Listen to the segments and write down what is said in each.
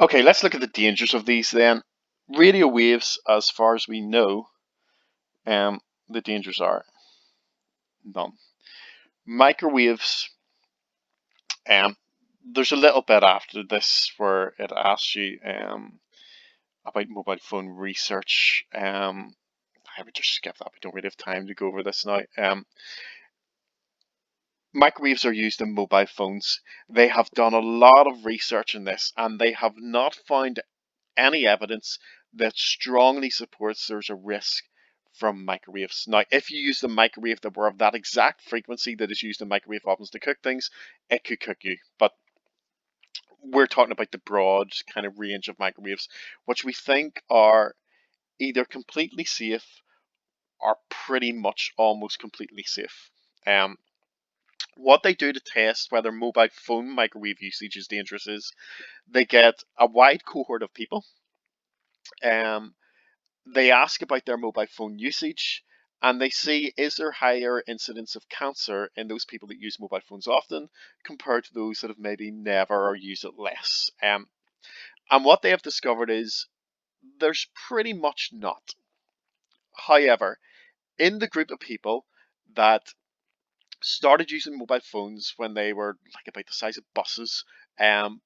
Okay, let's look at the dangers of these then. Radio waves, as far as we know, um, the dangers are none. Microwaves, um, there's a little bit after this where it asks you about mobile phone research. I would just skip that. We don't really have time to go over this now. Microwaves are used in mobile phones. They have done a lot of research in this, and they have not found any evidence that strongly supports there's a risk from microwaves. Now, if you use the microwave that were of that exact frequency that is used in microwave ovens to cook things, it could cook you. But we're talking about the broad kind of range of microwaves, which we think are either completely safe or pretty much almost completely safe. Um, what they do to test whether mobile phone microwave usage is dangerous is they get a wide cohort of people. Um, they ask about their mobile phone usage, and they see is there higher incidence of cancer in those people that use mobile phones often compared to those that have maybe never or use it less. And what they have discovered is there's pretty much not. However, in the group of people that started using mobile phones when they were like about the size of buses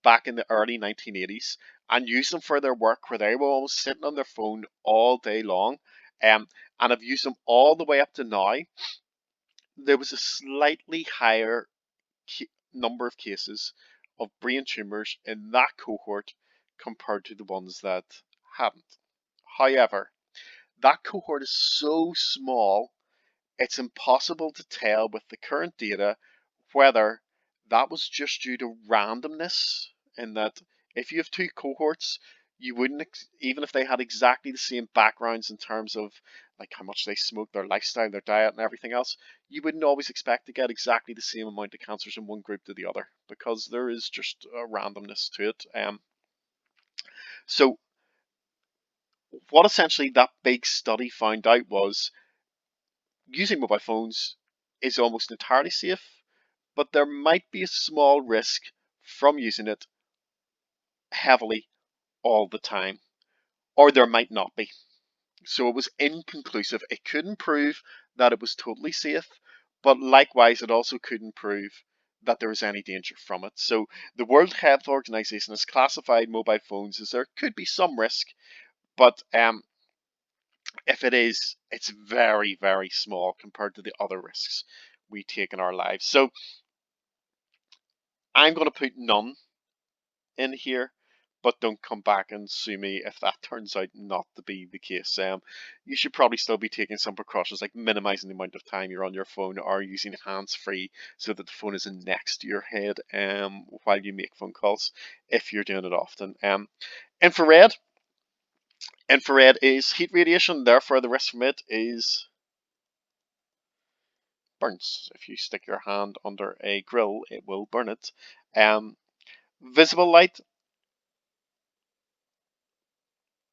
back in the early 1980s and used them for their work where they were almost sitting on their phone all day long and have used them all the way up to now, there was a slightly higher number of cases of brain tumours in that cohort compared to the ones that hadn't. However, that cohort is so small it's impossible to tell with the current data whether that was just due to randomness, in that if you have two cohorts, you wouldn't, even if they had exactly the same backgrounds in terms of like how much they smoke, their lifestyle, their diet, and everything else, you wouldn't always expect to get exactly the same amount of cancers in one group to the other because there is just a randomness to it. So, what essentially that big study found out was using mobile phones is almost entirely safe, but there might be a small risk from using it heavily all the time, or there might not be. So it was inconclusive. It couldn't prove that it was totally safe, but likewise, it also couldn't prove that there was any danger from it. So the World Health Organization has classified mobile phones as there could be some risk, but if it is, it's very, very small compared to the other risks we take in our lives. So I'm going to put none in here, but don't come back and sue me if that turns out not to be the case. You should probably still be taking some precautions like minimizing the amount of time you're on your phone or using hands free so that the phone isn't next to your head while you make phone calls if you're doing it often. Infrared. Infrared is heat radiation, therefore the risk from it is burns. If you stick your hand under a grill, it will burn it. Visible light,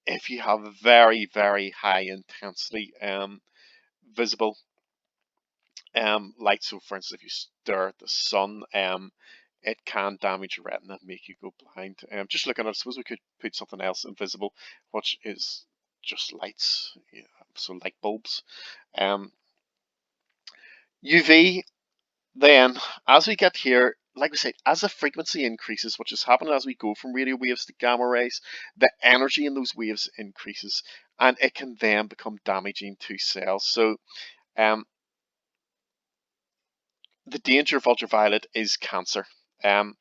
if you have very, very high intensity visible light, so for instance, if you stare at the sun, it can damage your retina and make you go blind. Just looking at it, I suppose we could put something else invisible, which is just lights, yeah, so light bulbs. Um, UV, then, as we get here, like we said, as the frequency increases, which is happening as we go from radio waves to gamma rays, the energy in those waves increases, and it can then become damaging to cells. So, um, the danger of ultraviolet is cancer, um,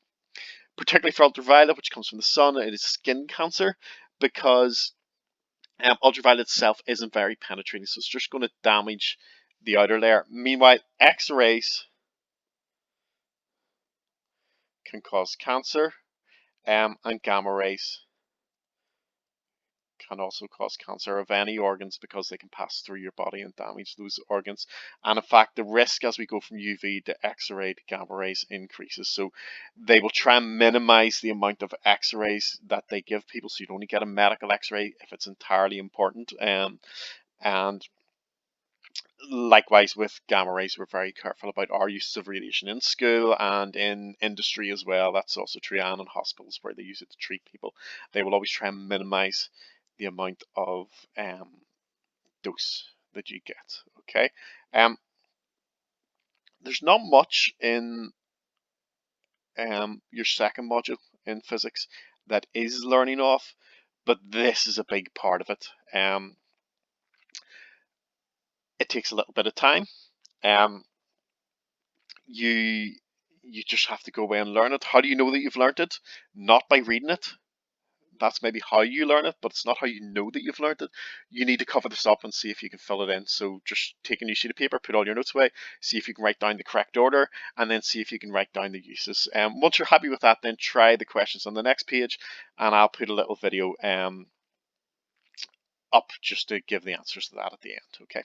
particularly for ultraviolet, which comes from the sun. It is skin cancer because ultraviolet itself isn't very penetrating, so it's just going to damage the outer layer. Meanwhile, X-rays can cause cancer, and gamma rays can also cause cancer of any organs because they can pass through your body and damage those organs. And in fact, the risk as we go from UV to X-ray to gamma rays increases. So they will try and minimize the amount of X-rays that they give people. So you'd only get a medical X-ray if it's entirely important. And Likewise with gamma rays, we're very careful about our use of radiation in school and in industry as well. That's also true, and in hospitals where they use it to treat people. They will always try and minimize the amount of dose that you get. Okay, there's not much in your second module in physics that is learning off, but this is a big part of it. It takes a little bit of time. Um, you you just have to go away and learn it. How do you know that you've learned it? Not by reading it. That's maybe how you learn it, but it's not how you know that you've learned it. You need to cover this up and see if you can fill it in. So just take a new sheet of paper, put all your notes away, see if you can write down the correct order, and then see if you can write down the uses. Once you're happy with that, then try the questions on the next page, and I'll put a little video up just to give the answers to that at the end. Okay.